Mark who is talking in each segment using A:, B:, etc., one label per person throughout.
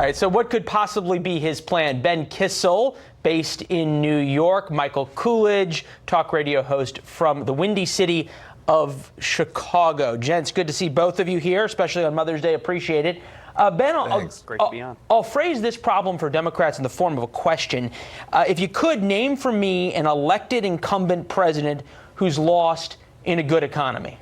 A: All right, so what could possibly be his plan? Ben Kissel, based in New York. Michael Coolidge, talk radio host from the Windy City of Chicago. Gents, good to see both of you here, especially on Mother's Day. Appreciate it. Ben,
B: Great to be on.
A: I'll phrase this problem for Democrats in the form of a question. If you could, name for me an elected incumbent president who's lost in a good economy.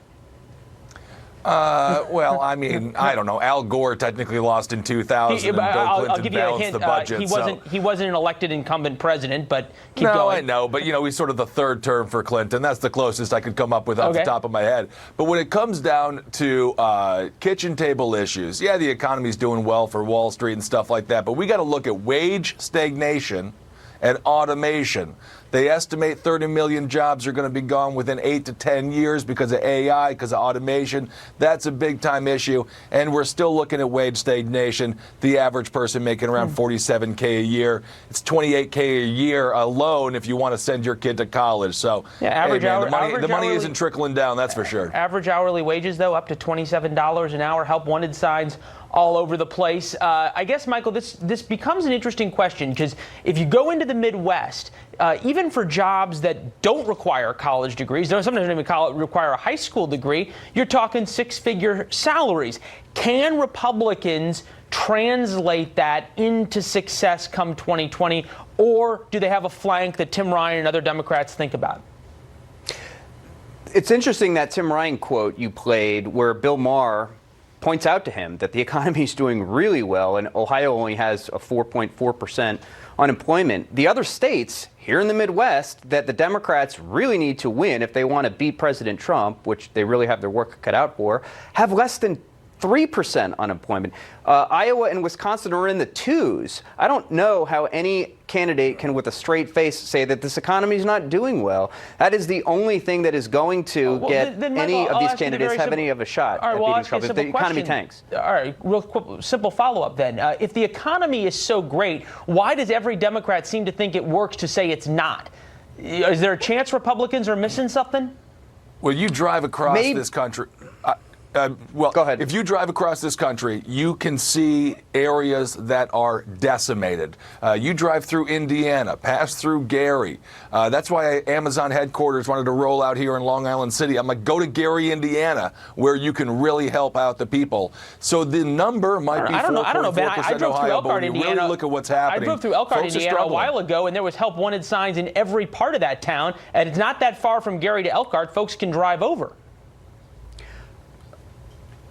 C: Well, I mean, I don't know. Al Gore technically lost in 2000, and Bill
A: I'll give
C: Clinton
A: you a
C: balanced
A: hint.
C: the budget.
A: He wasn't an elected incumbent president, but keep
C: no,
A: going.
C: I know, but he's sort of the third term for Clinton. That's the closest I could come up with off the top of my head. But when it comes down to kitchen table issues, yeah, the economy's doing well for Wall Street and stuff like that, but we got to look at wage stagnation and automation. They estimate 30 million jobs are going to be gone within 8 to 10 years because of AI, because of automation. That's a big-time issue, and we're still looking at wage stagnation. The average person making around $47K a year. It's $28K a year alone if you want to send your kid to college. So,
A: yeah,
C: the money isn't trickling down, that's for sure.
A: Average hourly wages, though, up to $27 an hour. Help wanted signs all over the place. I guess, Michael, this becomes an interesting question because if you go into the Midwest, even for jobs that don't require college degrees, sometimes don't even require a high school degree, you're talking six-figure salaries. Can Republicans translate that into success come 2020, or do they have a flank that Tim Ryan and other Democrats think about?
B: It's interesting that Tim Ryan quote you played where Bill Maher points out to him that the economy is doing really well and Ohio only has a 4.4% unemployment. The other states here in the Midwest that the Democrats really need to win if they want to beat President Trump, which they really have their work cut out for, have less than 3% unemployment. Iowa and Wisconsin are in the 2s. I don't know how any candidate can, with a straight face, say that this economy is not doing well. That is the only thing that is going to get
A: then,
B: any
A: Michael,
B: of these candidates have any of a shot at beating Trump if the economy tanks.
A: All right, real quick, simple follow-up then. If the economy is so great, why does every Democrat seem to think it works to say it's not? Is there a chance Republicans are missing something?
C: Well, you drive across this country. Well,
B: go ahead.
C: If you drive across this country, you can see areas that are decimated. You drive through Indiana, pass through Gary. That's why Amazon headquarters wanted to roll out here in Long Island City. I'm like, go to Gary, Indiana, where you can really help out the people. So the number might be 4.4% in Ohio, but when you really look at what's happening,
A: I drove through Elkhart, Indiana a while ago, and there was help wanted signs in every part of that town, and it's not that far from Gary to Elkhart. Folks can drive over.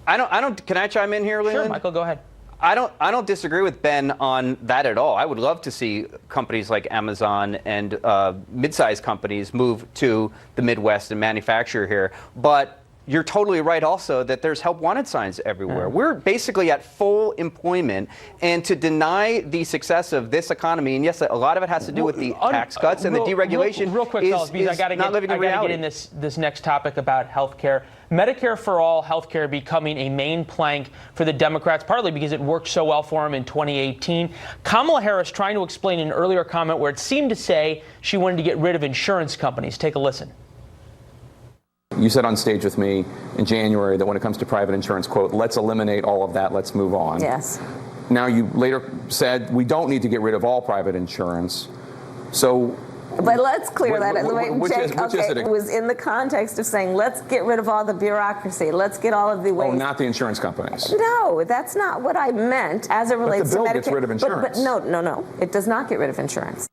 B: Can I chime in here, Leland?
A: Sure, Michael, go ahead.
B: I don't disagree with Ben on that at all. I would love to see companies like Amazon and mid-sized companies move to the Midwest and manufacture here. But you're totally right also that there's help wanted signs everywhere. We're basically at full employment, and to deny the success of this economy, and yes, a lot of it has to do with the tax cuts and the deregulation.
A: Real quick, fellas, because I got to get in this next topic about health care. Medicare for all, health care becoming a main plank for the Democrats, partly because it worked so well for them in 2018. Kamala Harris trying to explain an earlier comment where it seemed to say she wanted to get rid of insurance companies. Take a listen.
D: You said on stage with me in January that when it comes to private insurance, quote, let's eliminate all of that, let's move on.
E: Yes.
D: Now you later said we don't need to get rid of all private insurance. So
E: but let's clear that.
D: Which is it?
E: It was in the context of saying, let's get rid of all the bureaucracy. Let's get all of the ways.
D: Oh, not the insurance companies.
E: No, that's not what I meant as it relates to Medicare.
D: But the bill gets rid of insurance.
E: But no. It does not get rid of insurance.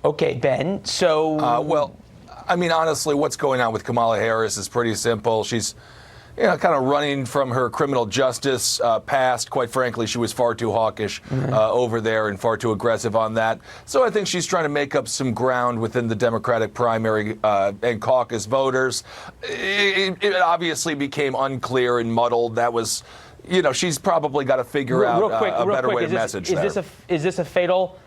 A: Okay, Ben. So.
C: Well, I mean, honestly, what's going on with Kamala Harris is pretty simple. She's kind of running from her criminal justice past. Quite frankly, she was far too hawkish over there and far too aggressive on that. So I think she's trying to make up some ground within the Democratic primary and caucus voters. It obviously became unclear and muddled. That was, she's probably got to figure out a better way to message there.
A: Is this a fatal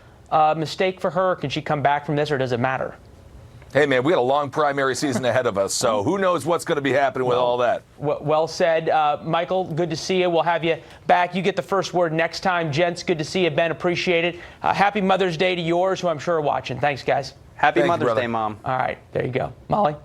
A: mistake for her? Can she come back from this, or does it matter?
C: Hey, man, we got a long primary season ahead of us, so who knows what's going to be happening with all that.
A: Well said. Michael, good to see you. We'll have you back. You get the first word next time. Gents, good to see you. Ben, appreciate it. Happy Mother's Day to yours, who I'm sure are watching. Thanks, guys.
B: Happy Mother's Day, Mom.
A: All right, there you go. Molly?